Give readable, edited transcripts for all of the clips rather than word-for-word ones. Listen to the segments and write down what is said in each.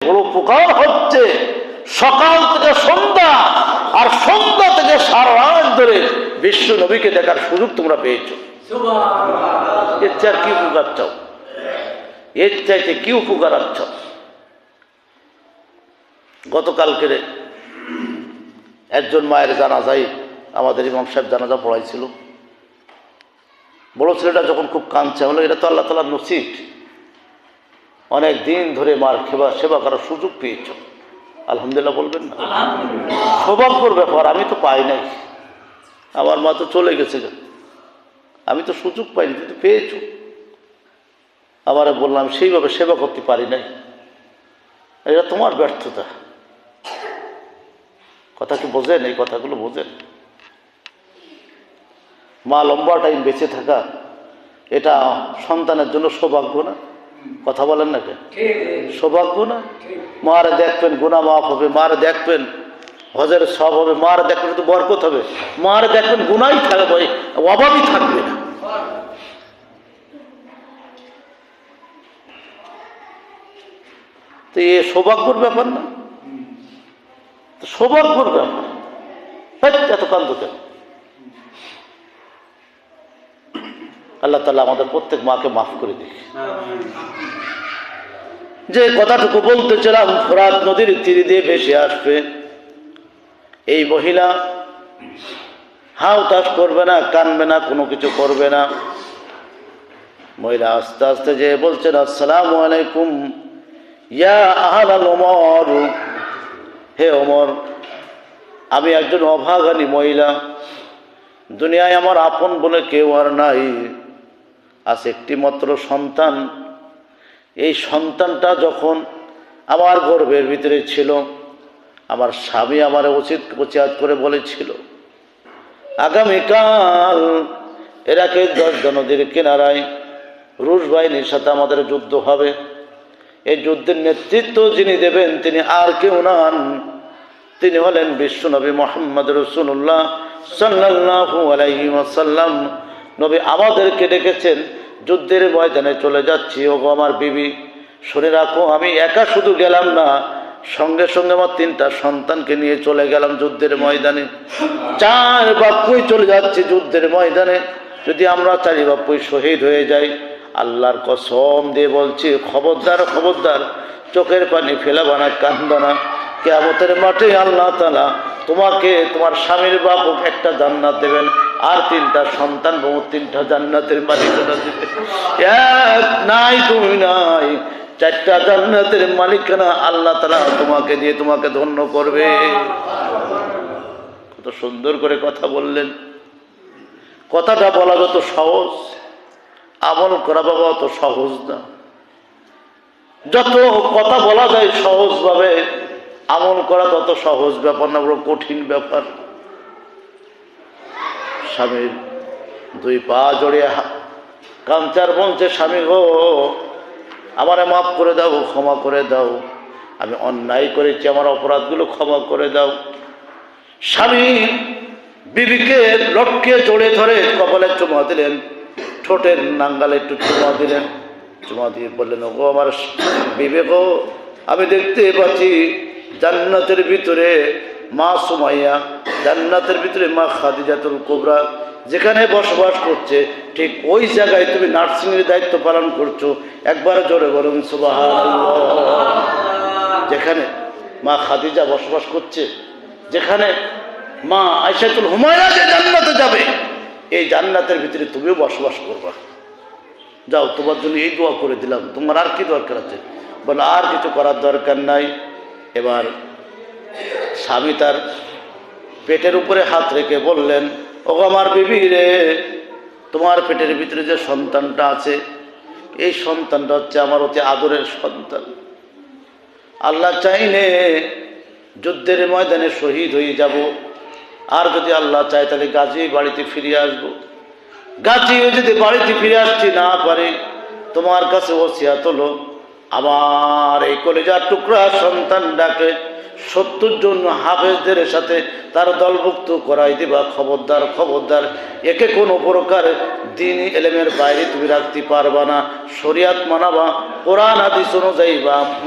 বড় উপকার হচ্ছে সকাল থেকে সন্ধ্যা আর সন্ধ্যা থেকে সারা রাত ধরে বিশ্ব নবীকে দেখার সুযোগ তোমরা পেয়েছো। এর চেয়ে আর কি উপকার চাও? এর চাইতে কি উপকার চাও? গতকালকে একজন মায়ের জানাজায় আমাদের ইমাম সাহেব জানাজা পড়াইছিল। বড় ছেলেটা যখন খুব কাঁদছে, হলো এটা তো আল্লাহ তাআলার নসিব, অনেক দিন ধরে মার সেবা করার সুযোগ পেয়েছ, আলহামদুলিল্লাহ বলবেন না? সৌভাগ্যর ব্যাপার। আমি তো পাই নাই, আমার মা তো চলে গেছে, আমি তো সুযোগ পাইনি, কিন্তু পেয়েছো। আবার বললাম সেইভাবে সেবা করতে পারি নাই, এটা তোমার ব্যর্থতা। কথা কি বোঝেন? এই কথাগুলো বোঝেন? মা লম্বা টাইম বেঁচে থাকা এটা সন্তানের জন্য সৌভাগ্য না? কথা বলেন না কেন? সৌভাগ্য না? মারে দেখবেন গুনাহ মাফ হবে, মারে দেখবেন হজের সব হবে, মারে দেখবেন তো বরকত হবে, মারে দেখবেন গুনাহই থাকবে, অভাবই থাকবে না। তো এ সৌভাগ্যর ব্যাপার না? সৌভাগ্যর ব্যাপার। এত কান্দ কেন? আল্লাহ তাআলা আমাদের প্রত্যেক মাকে মাফ করে দিক। যে কথাটুকু বলতেছিলাম, ফোরাত নদীর তীরে দিয়ে ভেসে আসবে এই মহিলা, হাউতাস করবে না, কানবে না, কোনো কিছু করবে না। মহিলা আস্তে আস্তে যে বলছেন, আসসালামু আলাইকুম ইয়া আহলাল ওমর, হে ওমর, আমি একজন অভাগানী মহিলা, দুনিয়ায় আমার আপন বলে কেউ আর নাই, আছে একটি মাত্র সন্তান। এই সন্তানটা যখন আমার গর্ভের ভিতরে ছিল, আমার স্বামী আমার উচিত করে বলেছিল আগামীকাল এরাকে 10 নদীর কিনারায় রুশ বাহিনীর সাথে আমাদের যুদ্ধ হবে। এই যুদ্ধের নেতৃত্ব যিনি দেবেন তিনি আর কেউ নন, তিনি হলেন বিশ্বনবী মুহাম্মদ রাসূলুল্লাহ সাল্লাল্লাহু আলাইহি ওয়াসাল্লাম। নবী আমাদেরকে ডেকেছেন, যুদ্ধের ময়দানে চলে যাচ্ছি। ওগো আমার বিবি, শুনে রাখো, আমি একা শুধু গেলাম না, সঙ্গে সঙ্গে আমার 3টা সন্তানকে নিয়ে চলে গেলাম যুদ্ধের ময়দানে। 4 বাপ্পুই চলে যাচ্ছে যুদ্ধের ময়দানে। যদি আমরা 4 বাপ্পুই শহীদ হয়ে যাই, আল্লাহর কসম দিয়ে বলছি, খবরদার খবরদার, চোখের পানি ফেলাবা না, কাঁদবা না। কিয়ামতের মাঠে আল্লাহ তাআলা তোমাকে, তোমার স্বামীর বাপ একটা জান্নাত দেবেন, আর 3টা সন্তান বউ 3টা জান্নাতের মালিকানা দেবে। এক নাই, দুই নাই, 4টা জান্নাতের মালিকানা আল্লাহ তাআলা তোমাকে দিয়ে তোমাকে ধন্য করবে। কত সুন্দর করে কথা বললেন। কথাটা বলা যত সহজ, আমল করা বাবা অত সহজ না। যত কথা বলা যায় সহজ ভাবে, আমল করা তত সহজ ব্যাপার না, বড় কঠিন ব্যাপার। স্বামীর 2 পা জড়িয়ে কাঞ্চার বলছে, স্বামী গো, আমারে মাফ করে দাও, ক্ষমা করে দাও, আমি অন্যায় করেছি, আমার অপরাধগুলো ক্ষমা করে দাও। স্বামী বিবিকে লটকে জড়ে ধরে কপালে চুমা দিলেন, ঠোঁটের নাঙ্গালে একটু চুমা দিলেন, চুমা দিয়ে বললেন, ওগো আমার বিবে গো, আমি দেখতে পাচ্ছি জান্নাতের ভিতরে মা সুমাইয়া, জান্নাতের ভিতরে মা খাদিজাতুল কুবরা যেখানে বসবাস করছে, ঠিক ওই জায়গায় তুমি নার্সিংয়ের দায়িত্ব পালন করছো। একবার জোরে বলুন সুবহানাল্লাহ। যেখানে মা খাদিজা বসবাস করছে, যেখানে মা আয়েশাতুল হুমায়রা যে জান্নাতে যাবে, এই জান্নাতের ভিতরে তুমিও বসবাস করবা। যাও, তোমার জন্য এই দোয়া করে দিলাম, তোমার আর কি দরকার আছে? বলে আর কিছু করার দরকার নাই। এবার স্বামী তার পেটের উপরে হাত রেখে বললেন, ও আমার বিবি রে, তোমার পেটের ভিতরে যে সন্তানটা আছে, এই সন্তানটা হচ্ছে আমার অতি আদরের সন্তান। আল্লাহ চাইলে যুদ্ধের ময়দানে শহীদ হয়ে যাব, আর যদি আল্লাহ চায় তাহলে গাজী বাড়িতে ফিরে আসবো। গাজী যদি বাড়িতে ফিরে আসতে না পারে, তোমার কাছে ওসিয়াত হলো, আমার এই কলিজার টুকরা সন্তানটাকে 70 জন হাফেজদের সাথে তার দলভুক্ত করাই দিবা। খবরদার খবরদার, একে কোনো প্রকার দ্বীনি ইলমের বাইরে তুমি রাখতে পারবা না, শরিয়াত মানাবা। কোরআন হাদিস অনুযায়ী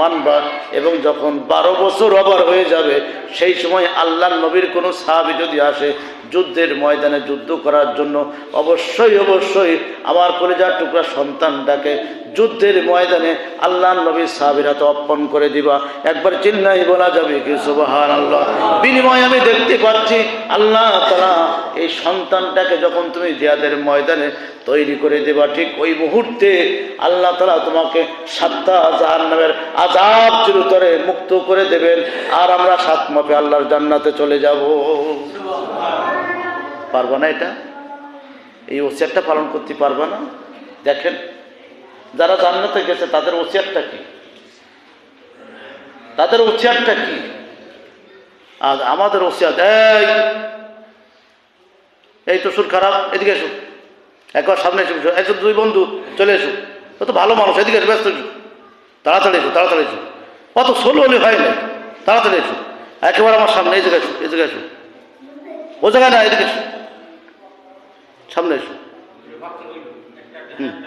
মানবা, এবং যখন 12 বছর ওভার হয়ে যাবে সেই সময় আল্লাহর নবীর কোনো সাহাবী যদি আসে যুদ্ধের ময়দানে যুদ্ধ করার জন্য, অবশ্যই অবশ্যই আমার কলিজার টুকরা সন্তানটাকে যুদ্ধের ময়দানে আল্লাহর নবীর সাহাবীর হাতে অর্পণ করে দিবা। একবার চিল্লাই বলা যাবে কি সুবহানাল্লাহ। বিনিময় আমি দেখতে পাচ্ছি আল্লাহ তাআলা এই সন্তানটাকে যখন তুমি জিহাদের ময়দানে তৈরি করে দেবা, ঠিক ওই মুহূর্তে আল্লাহ তাআলা তোমাকে 7টা জাহান্নামের আযাব চিরতরে মুক্ত করে দেবেন, আর আমরা 7 মাপে আল্লাহর জান্নাতে চলে যাব। পারবা না? এটা এই ওসিয়তটা পালন করতে পারবা না? দেখেন যারা জান্নাতে গেছে তাদের ওসিয়তটা কি, তাদের ওসিয়তটা কি, আর আমাদের ওসিয়ত এই তো সুর খারাপ, এদিকে এসো, একবার সামনে এসো, এসো 2 বন্ধু চলে এসো, ও তো ভালো মানুষ, এদিকে এসো, ব্যস্ত এসো, তাড়াতাড়ি এসো, তাড়াতাড়ি এসো, অত সোলো হলে হয় না, তাড়াতাড়ি এসো, একেবারে আমার সামনে, এই জায়গায় এসো, এই জায়গায় এসো, ও জায়গায় না, এদিকে এসো, সামনে এসো,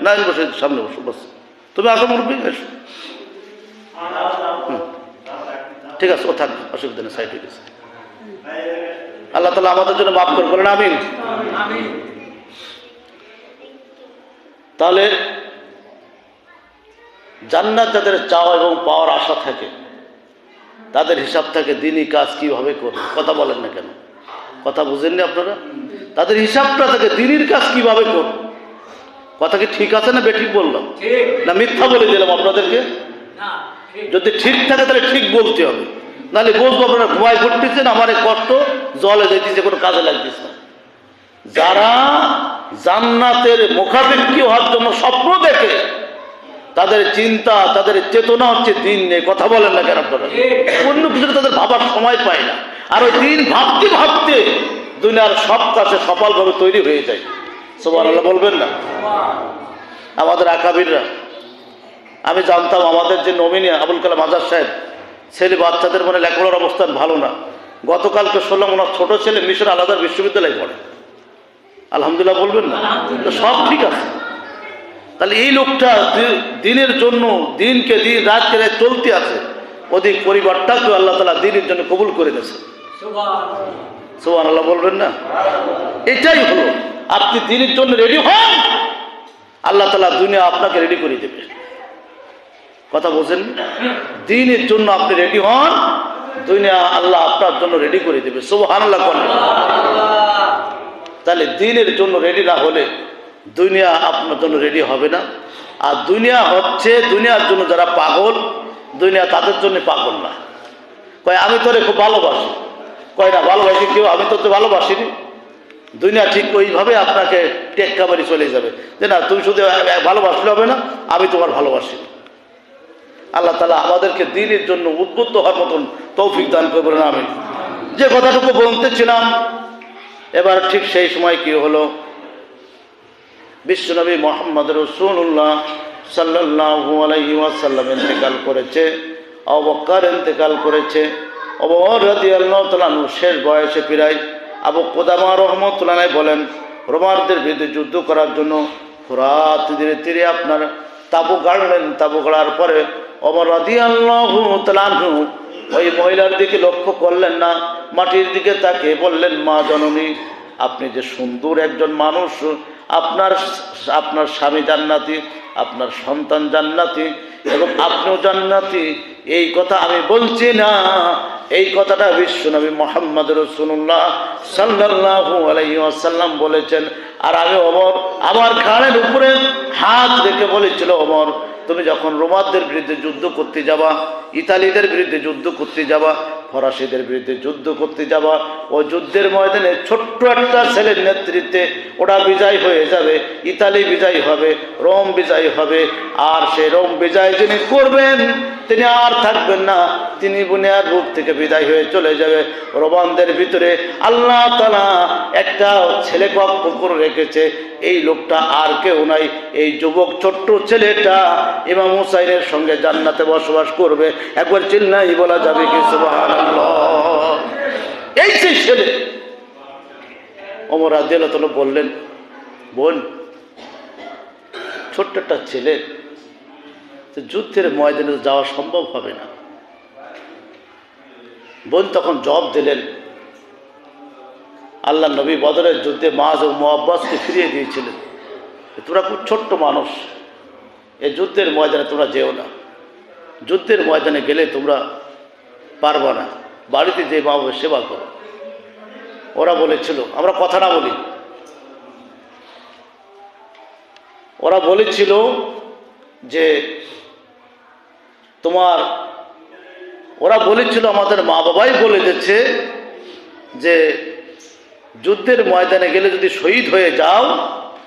না বসে সামনে বসো, বস তুমি আসো মুরব্বী, এসো, ঠিক আছে, ও থাক, অসুবিধা নেই, সাইড হয়ে গেছে। আল্লাহ তাআলা আমাদের জন্য মাফ করে বলেন আমিন। তাহলে জান্নাত যাদের চাওয়া এবং পাওয়ার আশা থাকে, তাদের হিসাব থাকে দিনই কাজ কিভাবে করবে। কথা বলেন না কেন? কথা বুঝেননি আপনারা? তাদের হিসাবটা থাকে দিনের কাজ কিভাবে করবে। কথা কি ঠিক আছে না বেঠিক বললাম, না মিথ্যা বলে দিলাম আপনাদেরকে? যদি ঠিক থাকে তাহলে ঠিক বলতে হবে, নাহলে বুঝবো আপনারা ঘুমায় ঘুরতেছেন, আমার এই কষ্ট জলে যেতেছে, কোনো কাজে লাগতেছে না। যারা জান্নাতের মুখাপেক্ষী হওয়ার জন্য স্বপ্ন দেখে, তাদের চিন্তা, তাদের চেতনা হচ্ছে দিন নিয়ে। কথা বলেন না কেন আপনারা? অন্য কিছু তাদের ভাবার সময় পায় না, আর ওই দিন ভাবতে ভাবতে দুনিয়ার সব কাছে সফলভাবে তৈরি হয়ে যায়। সুবহানাল্লাহ বলবেন না? আমাদের আকাবিররা, আমি জানতাম আমাদের যে নমিনি আবুল কালাম আজাদ সাহেব, ছেলে বাচ্চাদের মানে লেখাপড়ার অবস্থান ভালো না। গতকালকে শুনলাম ওনার ছোট ছেলে মিশর আল আজহার বিশ্ববিদ্যালয়ে পড়ে। আলহামদুলিল্লাহ বলবেন না? তো সব ঠিক আছে। তাহলে এই লোকটা দিনের জন্য দিনকে দিন, রাতকে রাত চলতে আছে, ওদিক পরিবারটাকে আল্লাহ তাআলা দিনের জন্য কবুল করে গেছে। সুবহানাল্লাহ বলবেন না? এটাই হলো, আপনি দিনের জন্য রেডি হন, আল্লাহ তাআলা দুনিয়া আপনাকে রেডি করে দেবে। কথা বোঝেন? দিনের জন্য আপনি রেডি হন, দুনিয়া আল্লাহ আপনার জন্য রেডি করে দেবে। সুবহানাল্লাহ বলেন। তাহলে দিনের জন্য রেডি না হলে দুনিয়া আপনার জন্য রেডি হবে না। আর দুনিয়া হচ্ছে, দুনিয়ার জন্য যারা পাগল, দুনিয়া তাদের জন্য পাগল না। কয় আমি তোরে খুব ভালোবাসি, কয় না ভালোবাসি কেউ, আমি তো ভালোবাসিনি। দুনিয়া ঠিক ওইভাবে আপনাকে টেক্কা বাড়ি চলে যাবে যে না তুমি শুধু ভালোবাসলে হবে না, আমি তোমার ভালোবাসি। আল্লাহ তাআলা আমাদেরকে দ্বীনের জন্য উদ্বুদ্ধ হওয়ার মতন তৌফিক দান করবেন। আমি যে কথাটুকু বলতেছিলাম, এবার ঠিক সেই সময় কি হলো, বিশ্বনবী মুহাম্মদ রাসূলুল্লাহ সাল্লাল্লাহু আলাইহি ওয়াসাল্লাম ইন্তেকাল করেছে, আবু বকর ইন্তেকাল করেছে। আবু বকর রাদিয়াল্লাহু তাআলা শেষ বয়সে প্রায় আবু কুদামা রাহমাতুল্লাহ আলাইহি বলেন, রোমারদের বিরুদ্ধে যুদ্ধ করার জন্য ফুরাত তীরে তীরে আপনার তাবু গাড়লেন। তাবু গাড়ার পরে ওমর রাদিয়াল্লাহু তাআলা ওই মহিলার দিকে লক্ষ্য করলেন না, মাটির দিকে তাকিয়ে বললেন, মা জননী, আপনি যে সুন্দর একজন মানুষ, আপনার স্বামী জান্নাতি, আপনার সন্তান জান্নাতি এবং আপনিও জান্নাতি, এই কথা আমি বলছি না, এই কথাটা বিশ্বনবী মুহাম্মদ রাসূলুল্লাহ সাল্লাল্লাহু আলাইহি ওয়াসাল্লাম বলেছেন। আর আমি ওমর আমার ঘাড়ের উপরে হাত রেখে বলেছিল, ওমর তুমি যখন রোমানদের বিরুদ্ধে যুদ্ধ করতে যাবা, ইতালিদের বিরুদ্ধে যুদ্ধ করতে যাবা, ফরাসিদের বিরুদ্ধে যুদ্ধ করতে যাবা, ও যুদ্ধের ময়দানে ছোট্ট একটা ছেলের নেতৃত্বে ওরা বিজয় হয়ে যাবে, ইতালি বিজয় হবে, রোম বিজয় হবে। আর সেই রোম বিজয় যিনি করবেন তিনি আর থাকবেন না, তিনি দুনিয়ার রূপ থেকে বিদায় হয়ে চলে যাবে। রোমানদের ভিতরে আল্লাহ তাআলা একটা ছেলে পক্ষ করে রেখেছে, এই লোকটা আর কেউ নাই, এই যুবক ছোট্ট ছেলেটা ইমাম হুসাইনের সঙ্গে জান্নাতে বসবাস করবে। একবার চিল্লাই বলা যাবে কি সুবহানাল্লাহ? এই যে ছেলে, ওমর রাদিয়াল্লাহু তাআলা বললেন, বোন ছোট্ট একটা ছেলে, তো যুদ্ধের ময়দানে যাওয়া সম্ভব হবে না। বোন তখন জবাব দিলেন, আল্লাহ নবী বদরের যুদ্ধে মুআজ ও মুআব্বাসকে ফিরিয়ে দিয়েছিলেন, তোমরা খুব ছোট্ট মানুষ, এই যুদ্ধের ময়দানে তোমরা যেও না, যুদ্ধের ময়দানে গেলে তোমরা পারবা না, বাড়িতে যে মা বাবার সেবা করো। ওরা বলেছিল, আমরা কথা না বলি, ওরা বলেছিল যে ওরা বলেছিল আমাদের মা বাবাই বলে দিচ্ছে যে যুদ্ধের ময়দানে গেলে যদি শহীদ হয়ে যাও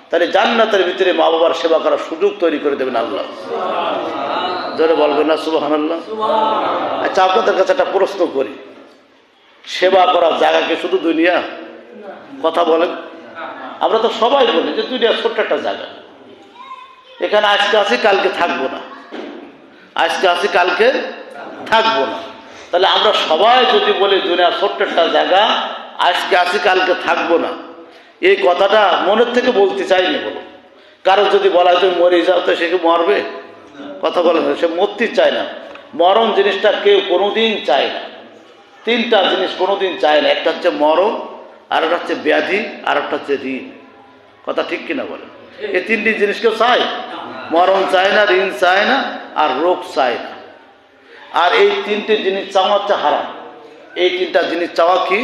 তাহলে জান্নাতের ভিতরে মা বাবার সেবা করার সুযোগ তৈরি করে দেবেন আল্লাহ। জোরে বলবেন না সুবহানাল্লাহ? আচ্ছা, আপনাদের কাছে একটা প্রশ্ন করি, সেবা করার জায়গা কি শুধু দুনিয়া? কথা বলেন। আমরা তো সবাই বলি যে দুনিয়া ছোট্ট একটা জায়গা, এখানে আজকে আসি কালকে থাকবো না, আজকে আসি কালকে থাকবো না। তাহলে আমরা সবাই যদি বলি দুনিয়া ছোট্ট একটা জায়গা, আজকে আসি কালকে থাকবো না, এই কথাটা মনের থেকে বলতে চাইনি। বলো, কারো যদি বলা হয় তুমি মরে যাও, তো সে কি মরবে? কথা বলেন, সে মরতে চায় না। মরণ জিনিসটা কেউ কোনোদিন চায় না। তিনটা জিনিস কোনোদিন চায় না, একটা হচ্ছে মরণ, আর একটা হচ্ছে ব্যাধি, আর একটা হচ্ছে ঋণ। কথা ঠিক কিনা বলেন? এই তিনটি জিনিস কেউ চায়? মরণ চায় না, ঋণ চায় না, আর রোগ চায় না। আর এই তিনটে জিনিস চাওয়া হচ্ছে হারাম। এই তিনটা জিনিস চাওয়া কি?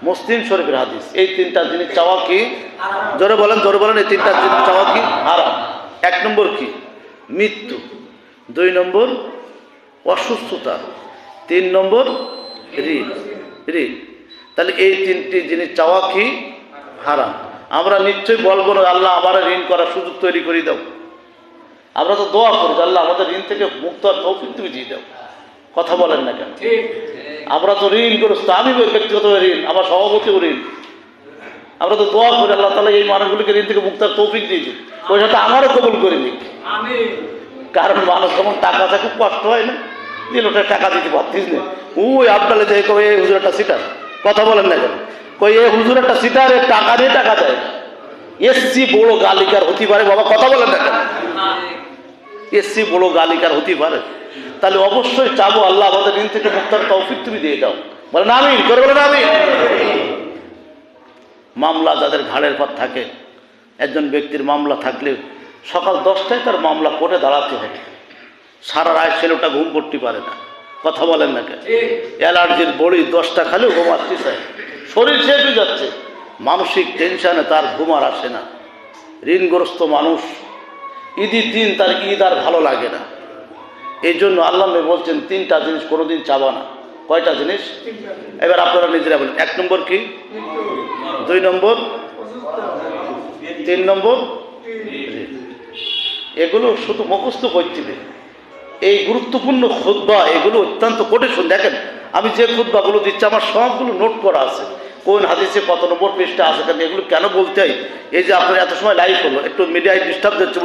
মুসলিম শরীফের হাদিস। এই তিনটা জিনিস চাওয়া কি? জোরে বলেন, জোরে বলেন। এই তিনটা জিনিস চাওয়া কি? হারাম। এক নম্বর কি? মৃত্যু। দুই নম্বর অসুস্থতা। তিন নম্বর ঋণ। তাহলে এই তিনটি জিনিস চাওয়া কি? হারাম। আমরা নিশ্চয়ই বলবো না আল্লাহ আমার ঋণ করার সুযোগ তৈরি করে দাও। আমরা তো দোয়া করি আল্লাহ আমাদের ঋণ থেকে মুক্ত আর তৌফিক তুমি দিয়ে দাও। কথা বলেন না কেন? আমরা তো ঋণগ্রস্ত, আমি ব্যক্তিগত ঋণ, আমার সভাপতিও ঋণ। আমরা তো দোয়া করি আল্লাহ তাআলা এই মানুষগুলিকে ঋণ থেকে মুক্ত আর তৌফিক দিয়ে দিন, ওই সাথে আমারও কবুল করে নিক। কারণ মানুষ যখন টাকা থাকে খুব কষ্ট হয় না, দিন ওটা টাকা দিতে পারতিস না, ওই আপনালে যাই কবে এই হুজুর একটা সিটার। কথা বলেন না কেন? কই এই হুজুর একটা সিটার, টাকা দিয়ে টাকা দেয় না। এসছি বড় গালিকার হতে পারে বাবা, কথা বলেন না কেন? এসছি বড় গালিকার হতে পারে। তাহলে অবশ্যই চাবো আল্লাহ আমাদের ঋণ থেকে মুক্তার তৌফিক তুমি দিয়ে দাও। বলেন আমিন করে, বলেন আমিন। মামলা যাদের ঘাড়ের পর থাকে, একজন ব্যক্তির মামলা থাকলে সকাল 10টায় তার মামলা কোর্টে দাঁড়াতে হবে, সারা রাত ছেলেটা ঘুম পড়তে পারে না। কথা বলেন না কেন? অ্যালার্জির বড়ি 10টা খালেও ঘুমাতে চায়, শরীর শেষ হয়ে যাচ্ছে, মানসিক টেনশনে তার ঘুম আর আসে না। ঋণগ্রস্ত মানুষ, ঈদের দিন তার ঈদ আর ভালো লাগে না। এই জন্য আল্লাহ নবী বলছেন তিনটা জিনিস কোনোদিন চাবা না। কয়টা জিনিস? এবার আপনারা নিজেরা বলেন। এক নম্বর কি? দুই নম্বর, তিন নম্বর। এগুলো শুধু মুখস্থ করতে হবে। এই গুরুত্বপূর্ণ খুতবা এগুলো অত্যন্ত কঠিন। দেখেন আমি যে খুতবাগুলো দিচ্ছি আমার সবগুলো নোট করা আছে, কোন হাদিসে কত নম্বর পৃষ্ঠা আছে, এগুলো কেন বলতে হয়। এই যে আপনার এত সময় লাইভ হলো, একটু মিডিয়ায় ডিস্টার্ব দিচ্ছে।